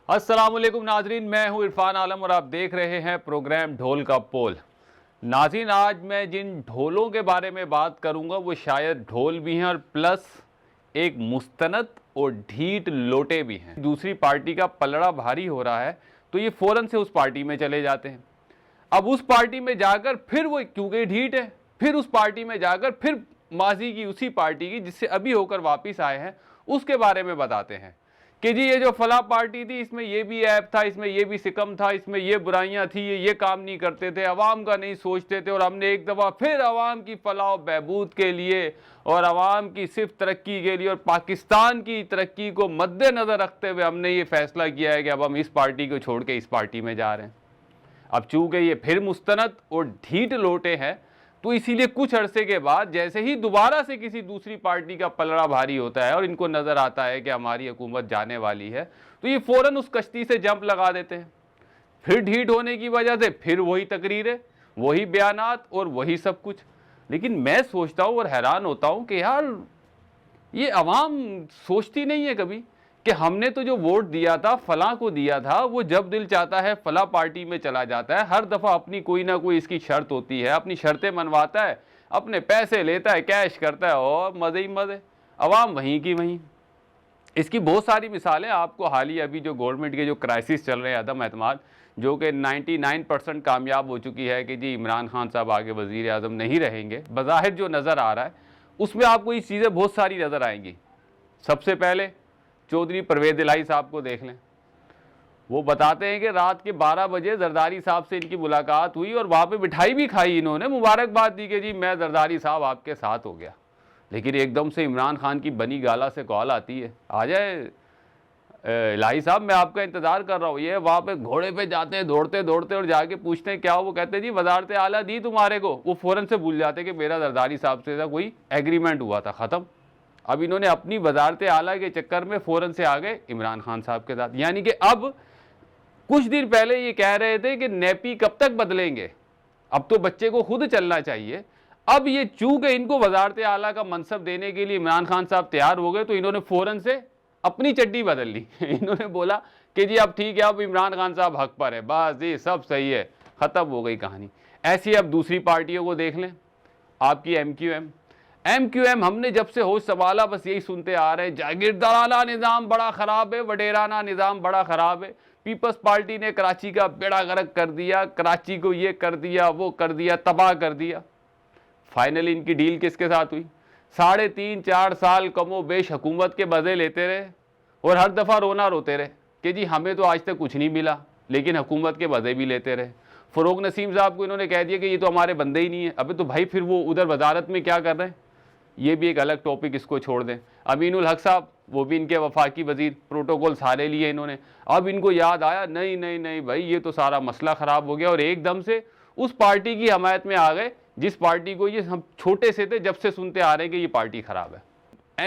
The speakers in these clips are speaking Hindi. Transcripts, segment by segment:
अस्सलामुअलैकुम नाजरीन, मैं हूं इरफान आलम और आप देख रहे हैं प्रोग्राम ढोल का पोल। नाज़रीन, आज मैं जिन ढोलों के बारे में बात करूंगा वो शायद ढोल भी हैं और प्लस एक मुस्तनद और ढीठ लोटे भी हैं। दूसरी पार्टी का पलड़ा भारी हो रहा है तो ये फ़ौरन से उस पार्टी में चले जाते हैं। अब उस पार्टी में जाकर फिर वो, क्योंकि ढीठ है, फिर उस पार्टी में जाकर फिर माजी की उसी पार्टी की जिससे अभी होकर वापस आए हैं उसके बारे में बताते हैं कि जी ये जो फला पार्टी थी इसमें ये भी ऐप था, इसमें ये भी सिकम था, इसमें ये बुराइयां थी, ये काम नहीं करते थे, अवाम का नहीं सोचते थे और हमने एक दफ़ा फिर अवाम की फलाह बहबूद के लिए और अवाम की सिर्फ तरक्की के लिए और पाकिस्तान की तरक्की को मद्देनज़र रखते हुए हमने ये फैसला किया है कि अब हम इस पार्टी को छोड़ के इस पार्टी में जा रहे हैं। अब चूंकि ये फिर मुस्तनद और ढीठ लोटे हैं तो इसीलिए कुछ अरसे के बाद जैसे ही दोबारा से किसी दूसरी पार्टी का पलड़ा भारी होता है और इनको नज़र आता है कि हमारी हुकूमत जाने वाली है तो ये फ़ौरन उस कश्ती से जंप लगा देते हैं। फिर ढीठ होने की वजह से फिर वही तकरीरें, वही बयानात और वही सब कुछ। लेकिन मैं सोचता हूँ और हैरान होता हूँ कि यार ये अवाम सोचती नहीं है कभी कि हमने तो जो वोट दिया था फलां को दिया था, वो जब दिल चाहता है फला पार्टी में चला जाता है, हर दफ़ा अपनी कोई ना कोई इसकी शर्त होती है, अपनी शर्तें मनवाता है, अपने पैसे लेता है, कैश करता है और मज़े ही मज़े, अवाम वहीं की वहीं। इसकी बहुत सारी मिसालें आपको हाल ही अभी जो गवर्नमेंट के जो क्राइसिस चल रहे हैं, अदम एतमाद, जो कि 99% कामयाब हो चुकी है कि जी इमरान खान साहब आगे वज़ीर आज़म नहीं रहेंगे, बज़ाहिर जो नज़र आ रहा है उसमें आपको ये चीज़ें बहुत सारी नज़र आएंगी। सबसे पहले चौधरी परवेज़ इलाही साहब को देख लें, वो बताते हैं कि रात के 12 बजे जरदारी साहब से इनकी मुलाकात हुई और वहाँ पे मिठाई भी खाई, इन्होंने मुबारकबाद दी कि जी मैं जरदारी साहब आपके साथ हो गया। लेकिन एकदम से इमरान खान की बनी गाला से कॉल आती है, आ जाए इलाही साहब मैं आपका इंतज़ार कर रहा हूँ। ये वहाँ पे घोड़े पे जाते हैं दौड़ते दौड़ते और जाके पूछते हैं क्या हो, वो कहते हैं जी वजारत आला दी तुम्हारे को। वो फ़ौरन से भूल जाते कि मेरा जरदारी साहब से कोई एग्रीमेंट हुआ था, ख़त्म। अब इन्होंने अपनी वजारत आला के चक्कर में फ़ौरन से आ गए इमरान खान साहब के साथ। यानी कि अब कुछ दिन पहले ये कह रहे थे कि नेपी कब तक बदलेंगे, अब तो बच्चे को खुद चलना चाहिए। अब ये चूंकि इनको वजारत आला का मनसब देने के लिए इमरान खान साहब तैयार हो गए तो इन्होंने फ़ौरन से अपनी चड्डी बदल ली इन्होंने बोला कि जी अब ठीक है, अब इमरान खान साहब हक पर है, बस जी सब सही है, ख़त्म हो गई कहानी। ऐसी अब दूसरी पार्टियों को देख लें, आपकी MQM हमने जब से होश संभाला बस यही सुनते आ रहे हैं, जागीरदाराना निज़ाम बड़ा ख़राब है, वडेराना निज़ाम बड़ा ख़राब है। पीपल्स पार्टी ने कराची का बेड़ा गर्क कर दिया, कराची को ये कर दिया, वो कर दिया, तबाह कर दिया। फाइनली इनकी डील किसके साथ हुई? 3.5-4 साल कमो बेश हुकूमत के मज़े लेते रहे और हर दफ़ा रोना रोते रहे कि जी हमें तो आज तक कुछ नहीं मिला, लेकिन हुकूमत के मज़े भी लेते रहे। फ़रोग नसीम साहब को इन्होंने कह दिया कि ये तो हमारे बंदे ही नहीं है। अबे तो भाई फिर वो उधर वजारत में क्या कर रहे हैं, ये भी एक अलग टॉपिक, इसको छोड़ दें। अमीनुल हक साहब, वो भी इनके वफाकी वजीर, प्रोटोकॉल सारे लिए इन्होंने। अब इनको याद आया नहीं नहीं नहीं भाई ये तो सारा मसला ख़राब हो गया और एकदम से उस पार्टी की हमायत में आ गए जिस पार्टी को ये हम छोटे से थे जब से सुनते आ रहे हैं कि ये पार्टी ख़राब है।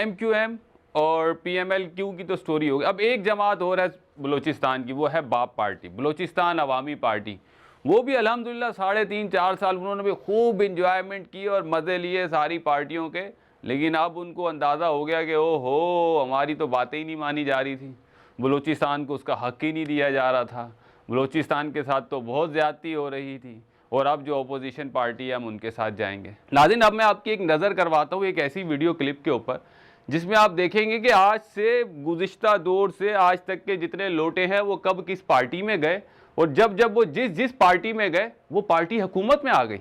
MQM और PMLQ की तो स्टोरी होगी। अब एक जमात हो रहा है बलोचिस्तान की, वो है बाप पार्टी, बलोचिस्तान अवामी पार्टी। वो भी अल्हम्दुलिल्लाह 3.5-4 साल उन्होंने भी खूब इंजॉयमेंट की और मज़े लिए सारी पार्टियों के। लेकिन अब उनको अंदाज़ा हो गया कि ओहो हमारी तो बातें ही नहीं मानी जा रही थी, बलूचिस्तान को उसका हक़ ही नहीं दिया जा रहा था, बलूचिस्तान के साथ तो बहुत ज़्यादती हो रही थी और अब जो अपोजिशन पार्टी है हम उनके साथ जाएंगे। नाज़रीन, अब मैं आपकी एक नज़र करवाता हूँ एक ऐसी वीडियो क्लिप के ऊपर जिसमें आप देखेंगे कि आज से गुज़िश्ता दौर से आज तक के जितने लोटे हैं वो कब किस पार्टी में गए और जब जब वो जिस जिस पार्टी में गए वो पार्टी हुकूमत में आ गई।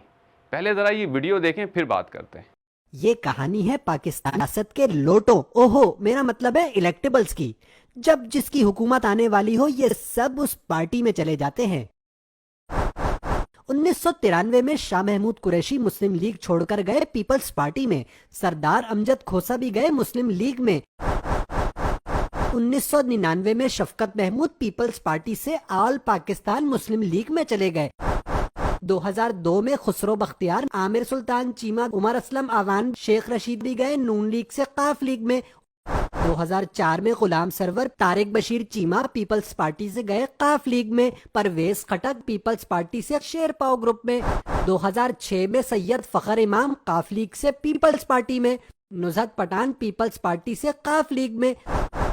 पहले ज़रा ये वीडियो देखें फिर बात करते हैं। ये कहानी है पाकिस्तान रियासत के लोटो, ओहो मेरा मतलब है इलेक्टेबल्स की। जब जिसकी हुकूमत आने वाली हो ये सब उस पार्टी में चले जाते हैं। 1993 में शाह महमूद कुरैशी मुस्लिम लीग छोड़कर गए पीपल्स पार्टी में, सरदार अमजद खोसा भी गए मुस्लिम लीग में। 1999 में शफकत महमूद पीपल्स पार्टी से ऑल पाकिस्तान मुस्लिम लीग में चले गए। 2002 में खुसरो बख्तियार, आमिर सुल्तान चीमा, उमर असलम आवान, शेख रशीद भी गए नून लीग से काफ लीग में। 2004 में गुलाम सरवर, तारिक बशीर चीमा पीपल्स पार्टी से गए काफ लीग में। परवेज खटक पीपल्स पार्टी से शेर पाव ग्रुप में। 2006 में सैयद फखर इमाम काफ लीग से पीपल्स पार्टी में। नुजहत पठान पीपल्स पार्टी से काफ लीग में।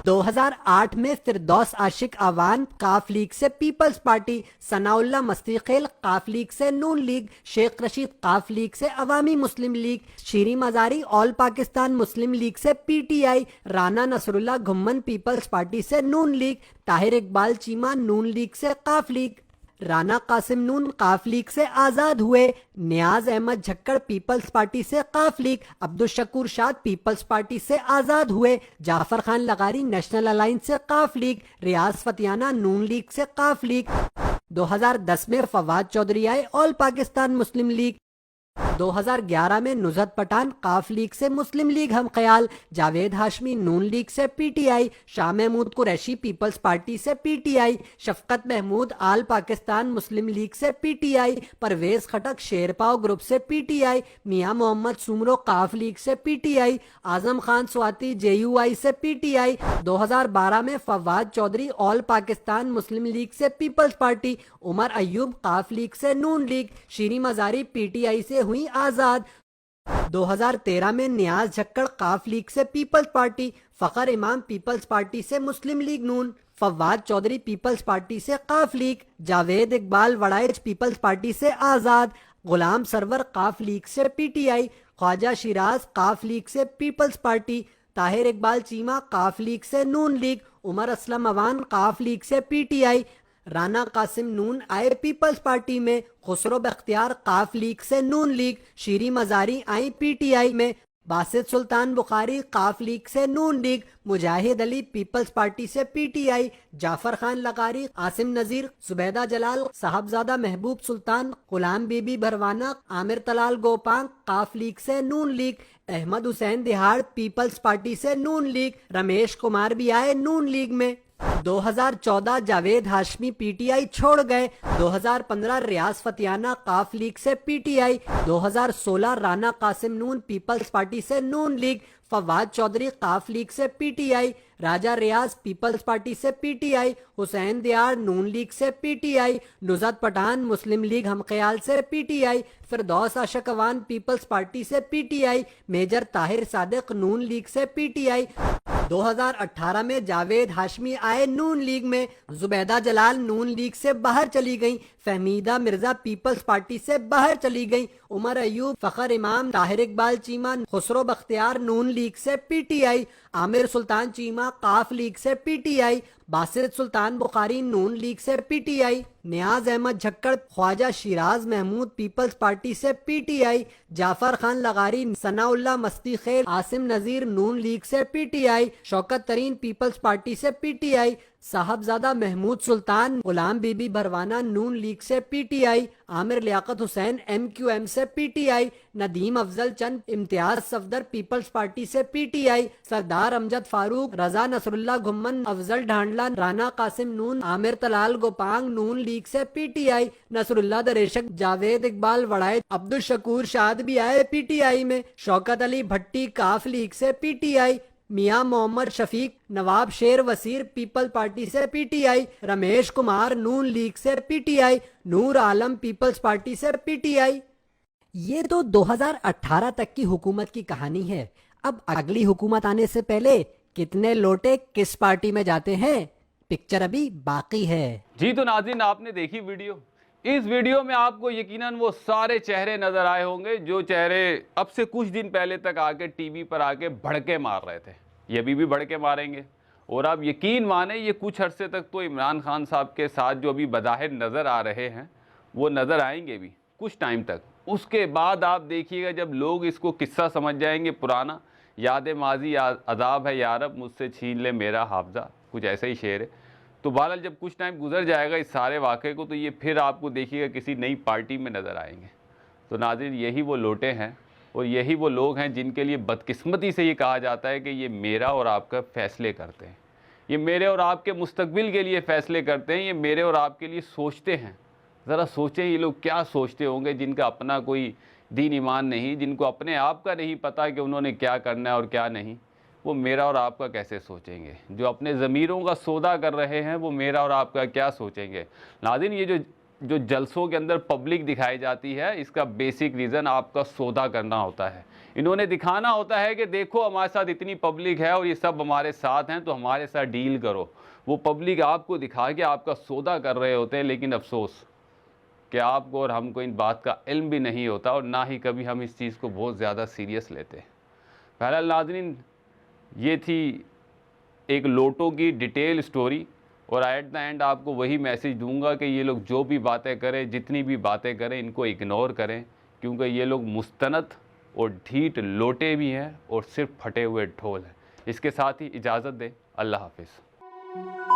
2008 में फिरदौस आशिक आवान काफ लीग से peoples party, Sanaullah Mastikhel Qaf league से नून लीग, शेख रशीद काफ लीग से Awami Muslim league, Shireen Mazari all Pakistan Muslim league से PTI, Rana Nasrullah Ghumman peoples party से नून लीग, ताहिर इकबाल चीमा नून लीग से काफ लीग, राना कासिम नून काफ लीग से आजाद हुए, नियाज अहमद झक्कड़ पीपल्स पार्टी से काफ लीग, अब्दुल शकूर शाद पीपल्स पार्टी से आजाद हुए, जाफर खान लगारी नेशनल अलायंस से काफ लीग, रियाज फतियाना नून लीग से काफ लीग। 2010 में फवाद चौधरी आए ऑल पाकिस्तान मुस्लिम लीग। 2011 में नुजरत पठान काफ लीग से मुस्लिम लीग हम ख्याल, जावेद हाशमी नून लीग से PTI, Shah Mahmood Qureshi peoples party से PTI, Shafqat Mahmood all Pakistan Muslim league से पीटीआई, परवेज खटक शेरपाव ग्रुप से पीटीआई, मियां मोहम्मद सुमरो काफ लीग से पीटीआई, आजम खान स्वाति जेयूआई से पीटीआई। 2012 में फवाद चौधरी ऑल पाकिस्तान मुस्लिम लीग से peoples party, Umar Ayub Qaf league से नून लीग, शीरी मजारी पीटीआई से हुई आजाद। 2013 में नियाज झक्कड़ काफ लीग से peoples Party, Fakhar Imam People's party से Muslim League Noon, Fawad Chaudhry People's party से Qaf League, Javed Iqbal Waraich People's party से आजाद, गुलाम सरवर काफ लीग से पीटीआई, ख्वाजा शिराज काफ लीग से peoples Party, Tahir Iqbal Cheema Qaf league से नून लीग, उमर असलम अवान काफ लीग से पीटीआई, राना कासिम नून आए पीपल्स पार्टी में, खुसरो बख्तियार काफ लीग से नून लीग, शीरी मजारी आई पीटीआई में, बासित सुल्तान बुखारी काफ लीग से Noon League, Mujahid Ali People's party से पीटीआई, जाफर खान लगारी, आसिम नजीर, जुबैदा जलाल, साहबजादा महबूब सुल्तान, गुलाम बीबी भरवाना, आमिर तलाल गोपांग काफ लीग से Noon League, Ahmed Hussain Dehar People's party से नून लीग, रमेश कुमार भी आए नून लीग में। 2014 जावेद हाशमी पीटीआई छोड़ गए। 2015 रियाज फतियाना काफ लीग से पीटीआई। 2016 राना कासिम नून पीपल्स पार्टी से नून लीग। फवाद चौधरी काफ लीग से पीटीआई। राजा रियाज पीपल्स पार्टी से पीटीआई। हुसैन दियार नून लीग से पीटीआई। नुजरत पठान मुस्लिम लीग हमख्याल से पीटीआई। फिरदौस आशिक अवान पीपल्स पार्टी से पीटीआई। मेजर ताहिर सादिक नून लीग से पीटीआई। 2018 में जावेद हाशमी आए नून लीग में। जुबैदा जलाल नून लीग से बाहर चली गईं। फहमीदा मिर्जा पीपल्स पार्टी से बाहर चली गईं। उमर अयूब, फखर इमाम, ताहिर इकबाल चीमा, खुसरो बख्तियार नून लीग से पीटीआई। आमिर सुल्तान चीमा काफ लीग से पीटीआई। बासित सुल्तान बुखारी नून लीग से पीटीआई। नियाज अहमद झक्कड़ ख्वाजा शिराज महमूद पीपल्स पार्टी से पीटीआई। जाफर खान लगारी, सनाउल्ला मस्ती खेल, आसिम नजीर नून लीग से पीटीआई। शौकत तरीन पीपल्स पार्टी से पीटीआई। साहबजादा महमूद सुल्तान, गुलाम बीबी भरवाना नून लीग से पीटीआई। आमिर लियाकत हुसैन एमक्यूएम से पीटीआई। नदीम अफजल चंद, इम्तियाज सफदर पीपल्स पार्टी से पीटीआई। सरदार अमजद फारूक, रजा नसरुल्ला घुम्मन, अफजल ढांडला, राना कासिम नून, आमिर तलाल गोपांग नून लीग से पीटीआई। नसरुल्ला दरेशक, जावेद इकबाल वड़ाइच, अब्दुल शकूर शाद भी आए पीटीआई में। शौकत अली भट्टी काफ लीग से पीटीआई। मियां मोहम्मद शफीक, नवाब शेर वसीर पीपल पार्टी से पीटीआई। रमेश कुमार नून लीग से PTI. Noor Alam peoples party से पीटीआई। ये तो 2018 तक की हुकूमत की कहानी है। अब अगली हुकूमत आने से पहले कितने लोटे किस पार्टी में जाते हैं, पिक्चर अभी बाकी है। जी तो नाज़रीन, आपने देखी वीडियो। इस वीडियो में आपको यकीनन वो सारे चेहरे नजर आए होंगे जो चेहरे अब से कुछ दिन पहले तक आके टीवी पर आके भड़के मार रहे थे। ये अभी भी भड़के मारेंगे। और आप यकीन माने, ये कुछ अरसे तक तो इमरान खान साहब के साथ जो अभी बज़ाहिर नज़र आ रहे हैं वो नज़र आएंगे भी कुछ टाइम तक। उसके बाद आप देखिएगा जब लोग इसको किस्सा समझ जाएंगे पुराना, याद माजी अज़ाब है यारब, मुझसे छीन ले मेरा हाफजा, कुछ ऐसा ही शेर है। तो बहरहाल जब कुछ टाइम गुजर जाएगा इस सारे वाक़े को, तो ये फिर आपको देखिएगा किसी नई पार्टी में नज़र आएंगे। तो नाज़रीन, यही वो लोटे हैं और यही वो लोग हैं जिनके लिए बदकिस्मती से ये कहा जाता है कि ये मेरा और आपका फ़ैसले करते हैं, ये मेरे और आपके मुस्तकबिल के लिए फ़ैसले करते हैं, ये मेरे और आपके लिए सोचते हैं। ज़रा सोचें ये लोग क्या सोचते होंगे जिनका अपना कोई दीन ईमान नहीं, जिनको अपने आप का नहीं पता कि उन्होंने क्या करना है और क्या नहीं, वो मेरा और आपका कैसे सोचेंगे। जो अपने ज़मीरों का सौदा कर रहे हैं वो मेरा और आपका क्या सोचेंगे। नाज़रीन, ये जो जो जलसों के अंदर पब्लिक दिखाई जाती है, इसका बेसिक रीज़न आपका सौदा करना होता है। इन्होंने दिखाना होता है कि देखो हमारे साथ इतनी पब्लिक है और ये सब हमारे साथ हैं, तो हमारे साथ डील करो। वो पब्लिक आपको दिखा के आपका सौदा कर रहे होते हैं, लेकिन अफसोस कि आपको और हमको इन बात का इल्म भी नहीं होता और ना ही कभी हम इस चीज़ को बहुत ज़्यादा सीरियस लेते। बहरहाल नाज़रीन, ये थी एक लोटो की डिटेल स्टोरी, और एट द एंड आपको वही मैसेज दूंगा कि ये लोग जो भी बातें करें, जितनी भी बातें करें, इनको इग्नोर करें, क्योंकि ये लोग मुस्तनद और ढीठ लोटे भी हैं और सिर्फ फटे हुए ढोल हैं। इसके साथ ही इजाज़त दें। अल्लाह हाफिज़।